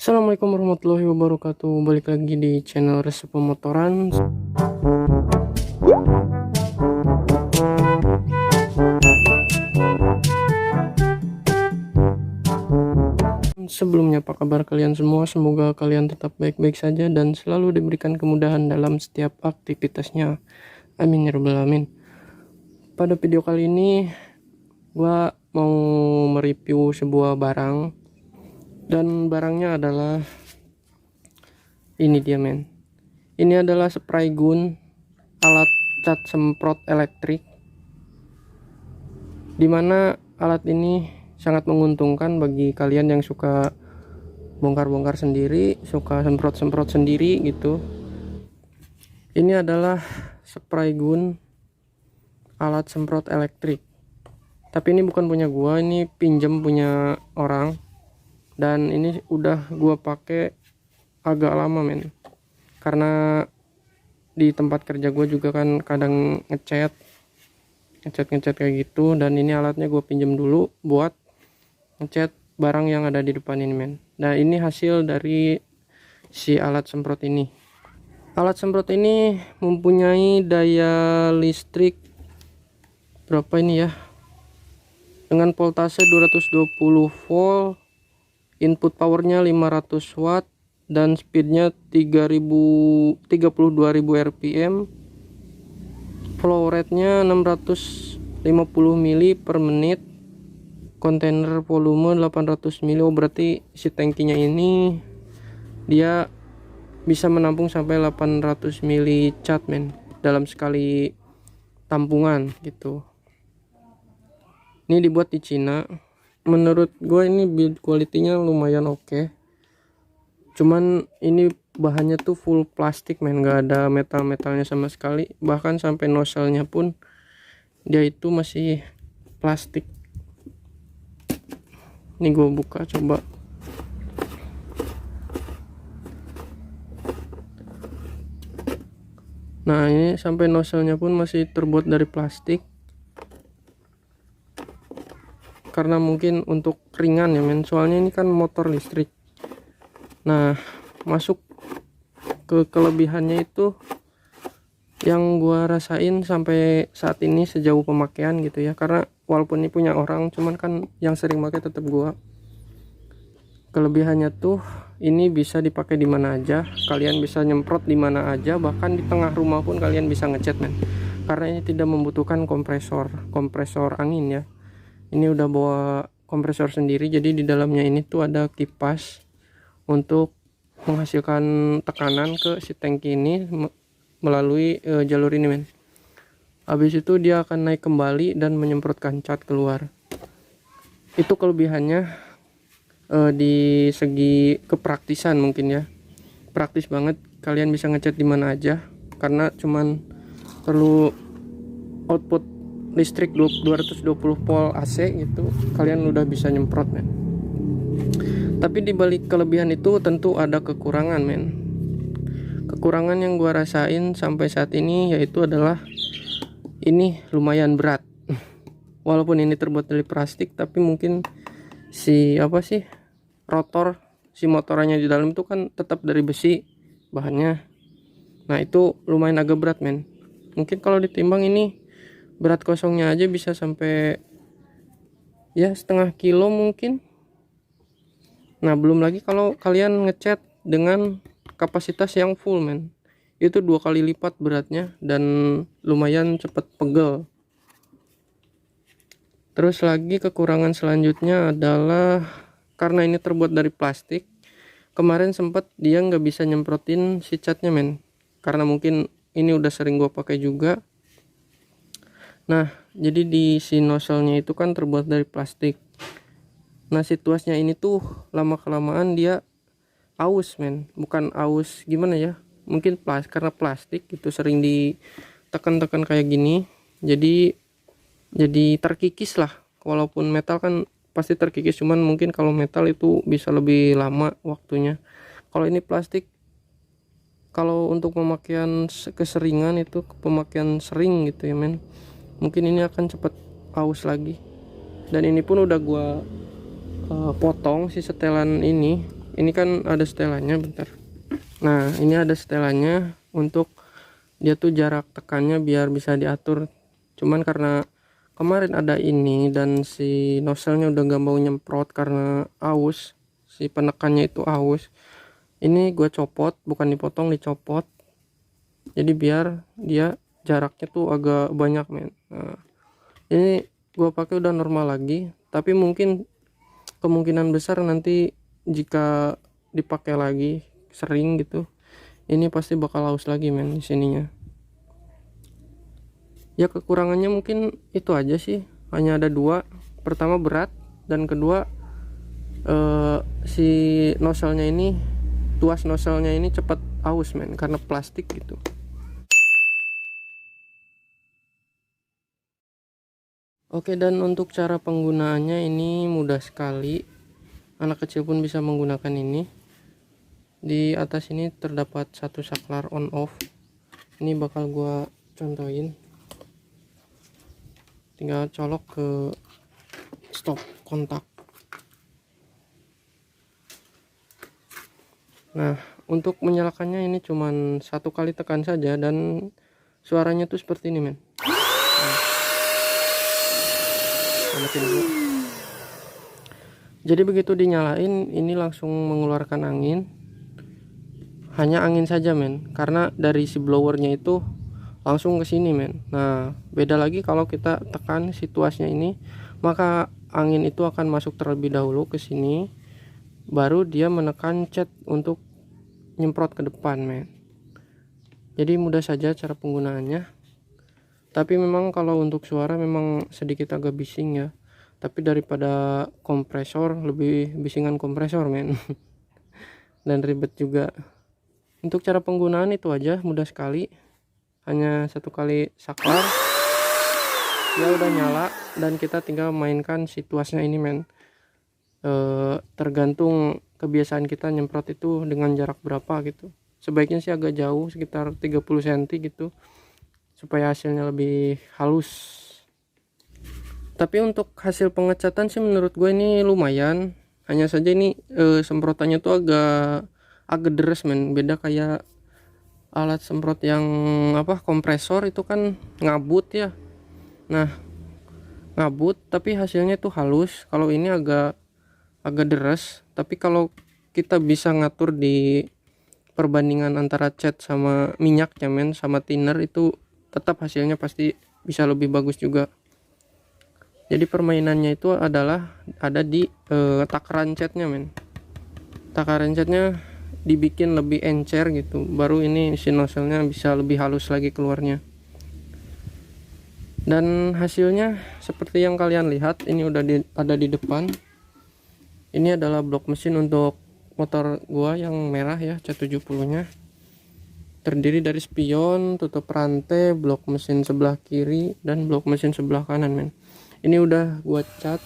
Assalamualaikum warahmatullahi wabarakatuh. Balik lagi di channel Resep Pemotoran. Sebelumnya, apa kabar kalian semua? Semoga kalian tetap baik-baik saja dan selalu diberikan kemudahan dalam setiap aktivitasnya. Amin ya rabbal alamin. Pada video kali ini gua mau mereview sebuah barang, dan barangnya adalah ini dia, men. Ini adalah spray gun, alat cat semprot elektrik, dimana alat ini sangat menguntungkan bagi kalian yang suka bongkar-bongkar sendiri, suka semprot-semprot sendiri gitu. Ini adalah spray gun alat semprot elektrik, tapi ini bukan punya gua, ini pinjem punya orang, dan ini udah gua pakai agak lama, men, karena di tempat kerja gua juga kan kadang ngecat kayak gitu, dan ini alatnya gue pinjem dulu buat ngecat barang yang ada di depan ini, men. Nah, ini hasil dari si alat semprot ini. Alat semprot ini mempunyai daya listrik berapa ini ya, dengan voltase 220 volt, input powernya 500 watt, dan speednya 32.000 rpm, flow rate-nya 650 mili per menit, kontainer volume 800 mili. Berarti si tangkinya ini dia bisa menampung sampai 800 mili cat, men, dalam sekali tampungan gitu. Ini dibuat di Cina. Menurut gue ini build quality-nya lumayan oke. Cuman ini bahannya tuh full plastik, men, nggak ada metal-metalnya sama sekali. Bahkan sampai nozzle-nya pun dia itu masih plastik. Ini gue buka coba. Nah, ini sampai nozzle-nya pun masih terbuat dari plastik, karena mungkin untuk ringan ya, men, soalnya ini kan motor listrik. Nah, masuk ke kelebihannya itu yang gua rasain sampai saat ini sejauh pemakaian gitu ya, karena walaupun ini punya orang, cuman kan yang sering pakai tetap gua. Kelebihannya tuh ini bisa dipakai di mana aja, kalian bisa nyemprot di mana aja, bahkan di tengah rumah pun kalian bisa ngecat, men, karena ini tidak membutuhkan kompresor angin ya. Ini udah bawa kompresor sendiri, jadi di dalamnya ini tuh ada kipas untuk menghasilkan tekanan ke si tangki ini melalui jalur ini, men. Habis itu dia akan naik kembali dan menyemprotkan cat keluar. Itu kelebihannya. Di segi kepraktisan mungkin ya, praktis banget, kalian bisa ngecat di mana aja karena cuman perlu output listrik 220 volt AC gitu, kalian udah bisa nyemprot, men. Tapi dibalik kelebihan itu tentu ada kekurangan, men. Kekurangan yang gua rasain sampai saat ini yaitu adalah ini lumayan berat. Walaupun ini terbuat dari plastik, tapi mungkin rotor si motornya di dalam itu kan tetap dari besi bahannya. Nah, itu lumayan agak berat, men. Mungkin kalau ditimbang ini berat kosongnya aja bisa sampai ya setengah kilo mungkin. Nah, belum lagi kalau kalian ngecat dengan kapasitas yang full, men, itu 2 kali lipat beratnya dan lumayan cepet pegel. Terus lagi kekurangan selanjutnya adalah karena ini terbuat dari plastik, kemarin sempat dia nggak bisa nyemprotin si catnya, men, karena mungkin ini udah sering gue pakai juga. Nah, jadi di si nozzle-nya itu kan terbuat dari plastik. Nah, situasinya ini tuh lama kelamaan dia aus, men, bukan aus gimana ya, mungkin karena plastik itu sering ditekan-tekan kayak gini, jadi terkikis lah. Walaupun metal kan pasti terkikis, cuman mungkin kalau metal itu bisa lebih lama waktunya. Kalau ini plastik, kalau untuk pemakaian keseringan itu, pemakaian sering gitu ya, men, mungkin ini akan cepet aus lagi. Dan ini pun udah gua potong si setelan ini ini kan ada setelannya, bentar. Nah ini ada setelannya untuk dia tuh jarak tekannya biar bisa diatur. Cuman karena kemarin ada ini dan si nozzle-nya udah gak mau nyemprot karena aus, si penekannya itu aus, ini gue copot, bukan dipotong, dicopot, jadi biar dia jaraknya tuh agak banyak, men. Nah, ini gue pakai udah normal lagi, tapi mungkin kemungkinan besar nanti jika dipakai lagi sering gitu, ini pasti bakal aus lagi, men, di sininya. Ya kekurangannya mungkin itu aja sih, hanya ada dua. Pertama berat, dan kedua si nozzle-nya ini, tuas nozzle-nya ini cepat aus, men, karena plastik gitu. Oke, dan untuk cara penggunaannya ini mudah sekali, anak kecil pun bisa menggunakan ini. Di atas ini terdapat satu saklar on off, ini bakal gua contohin. Tinggal colok ke stop kontak. Nah untuk menyalakannya ini cuman satu kali tekan saja dan suaranya tuh seperti ini, men. Jadi begitu dinyalain ini langsung mengeluarkan angin, hanya angin saja, men, karena dari si blowernya itu langsung ke sini, men. Nah beda lagi kalau kita tekan si tuasnya ini, maka angin itu akan masuk terlebih dahulu ke sini, baru dia menekan cat untuk nyemprot ke depan, men. Jadi mudah saja cara penggunaannya. Tapi memang kalau untuk suara memang sedikit agak bising ya, tapi daripada kompresor, lebih bisingan kompresor, men. Dan ribet juga. Untuk cara penggunaan itu aja, mudah sekali, hanya satu kali saklar, ya udah nyala, dan kita tinggal mainkan si tuasnya ini, men. Tergantung kebiasaan kita nyemprot itu dengan jarak berapa gitu. Sebaiknya sih agak jauh, sekitar 30 cm gitu, supaya hasilnya lebih halus. Tapi untuk hasil pengecatan sih menurut gue ini lumayan. Hanya saja ini semprotannya tuh agak deres, men. Beda kayak alat semprot yang kompresor itu kan ngabut ya. Nah ngabut tapi hasilnya tuh halus. Kalau ini agak deres, tapi kalau kita bisa ngatur di perbandingan antara cat sama minyaknya, men, sama thinner, itu tetap hasilnya pasti bisa lebih bagus juga. Jadi permainannya itu adalah ada di takaran catnya, men. Takaran catnya dibikin lebih encer gitu, baru ini si nozzle-nya bisa lebih halus lagi keluarnya. Dan hasilnya seperti yang kalian lihat, ini udah ada di depan. Ini adalah blok mesin untuk motor gua yang merah ya, C70-nya. Terdiri dari spion, tutup rantai, blok mesin sebelah kiri, dan blok mesin sebelah kanan, men. Ini udah gua cat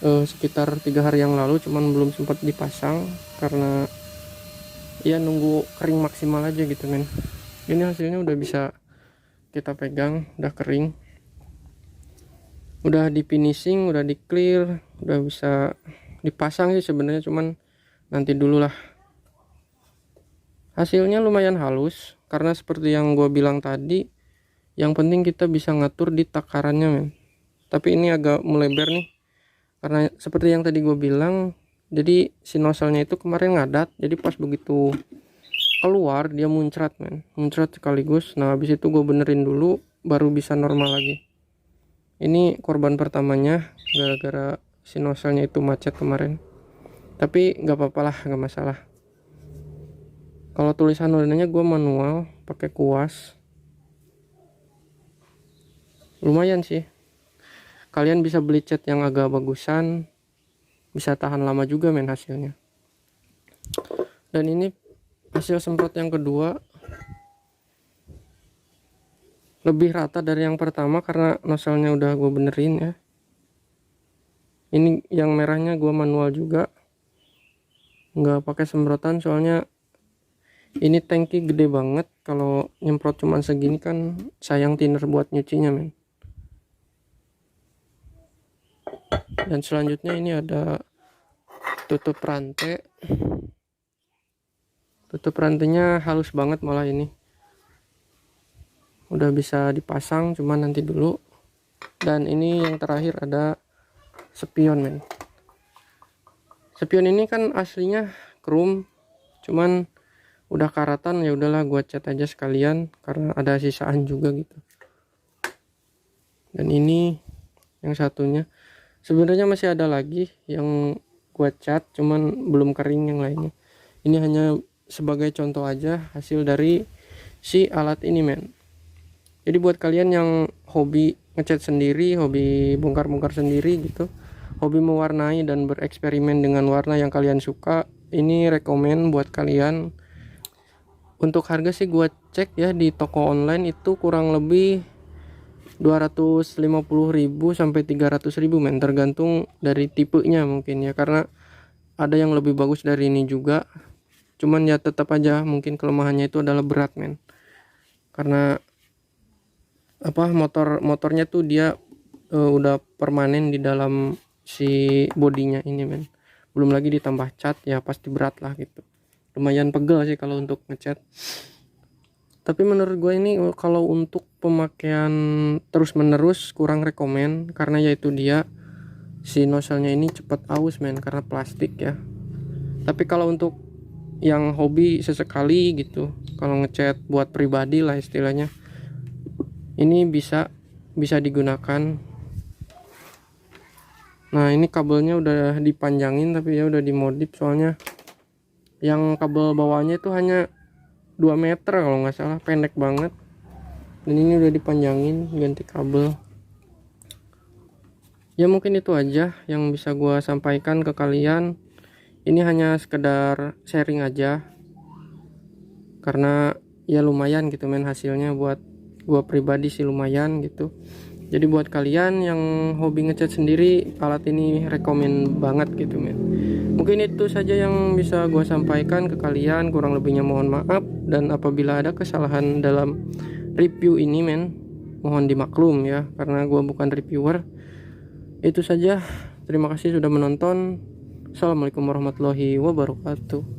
sekitar 3 hari yang lalu, cuman belum sempat dipasang karena ya nunggu kering maksimal aja gitu, men. Ini hasilnya udah bisa kita pegang, udah kering, udah di finishing, udah di clear, udah bisa dipasang sih sebenarnya, cuman nanti dulu lah. Hasilnya lumayan halus karena seperti yang gue bilang tadi, yang penting kita bisa ngatur di takarannya, men. Tapi ini agak melebar nih karena seperti yang tadi gue bilang, jadi si nozzle-nya itu kemarin ngadat, jadi pas begitu keluar dia muncrat, men, muncrat sekaligus. Nah habis itu gue benerin dulu baru bisa normal lagi. Ini korban pertamanya gara-gara si nozzle-nya itu macet kemarin, tapi nggak apa-apa lah, nggak masalah. Kalau tulisan ordernya gue manual pakai kuas, lumayan sih. Kalian bisa beli cat yang agak bagusan, bisa tahan lama juga, men, hasilnya. Dan ini hasil semprot yang kedua, lebih rata dari yang pertama karena nozzle-nya udah gue benerin ya. Ini yang merahnya gue manual juga, nggak pakai semprotan, soalnya ini tangki gede banget. Kalau nyemprot cuman segini kan sayang thinner buat nyucinya, men. Dan selanjutnya ini ada tutup rantai. Tutup rantainya halus banget malah ini. Udah bisa dipasang, cuman nanti dulu. Dan ini yang terakhir ada spion, men. Spion ini kan aslinya chrome, cuman udah karatan, ya udahlah gua cat aja sekalian karena ada sisaan juga gitu. Dan ini yang satunya. Sebenarnya masih ada lagi yang gua cat, cuman belum kering yang lainnya. Ini hanya sebagai contoh aja hasil dari si alat ini, men. Jadi buat kalian yang hobi ngecat sendiri, hobi bongkar-bongkar sendiri gitu, hobi mewarnai dan bereksperimen dengan warna yang kalian suka, ini rekomen buat kalian. Untuk harga sih gua cek ya di toko online itu kurang lebih 250.000 sampai 300.000, men, tergantung dari tipenya mungkin ya, karena ada yang lebih bagus dari ini juga. Cuman ya tetap aja mungkin kelemahannya itu adalah berat, men. Karena motornya tuh dia udah permanen di dalam si bodinya ini, men. Belum lagi ditambah cat, ya pasti berat lah gitu. Lumayan pegel sih kalau untuk ngecat. Tapi menurut gue ini kalau untuk pemakaian terus menerus kurang rekomen, karena yaitu dia si nozzle-nya ini cepat aus, men, karena plastik ya. Tapi kalau untuk yang hobi sesekali gitu, kalau ngecat buat pribadi lah istilahnya, ini bisa digunakan. Nah, ini kabelnya udah dipanjangin tapi ya udah dimodif, soalnya yang kabel bawahnya itu hanya 2 meter kalau nggak salah, pendek banget. Dan ini udah dipanjangin, ganti kabel. Ya mungkin itu aja yang bisa gua sampaikan ke kalian. Ini hanya sekedar sharing aja, karena ya lumayan gitu, men, hasilnya buat gua pribadi sih lumayan gitu. Jadi buat kalian yang hobi ngecat sendiri, alat ini rekomen banget gitu, men. Mungkin itu saja yang bisa gua sampaikan ke kalian, kurang lebihnya mohon maaf. Dan apabila ada kesalahan dalam review ini, men, mohon dimaklum ya, karena gua bukan reviewer. Itu saja, terima kasih sudah menonton. Assalamualaikum warahmatullahi wabarakatuh.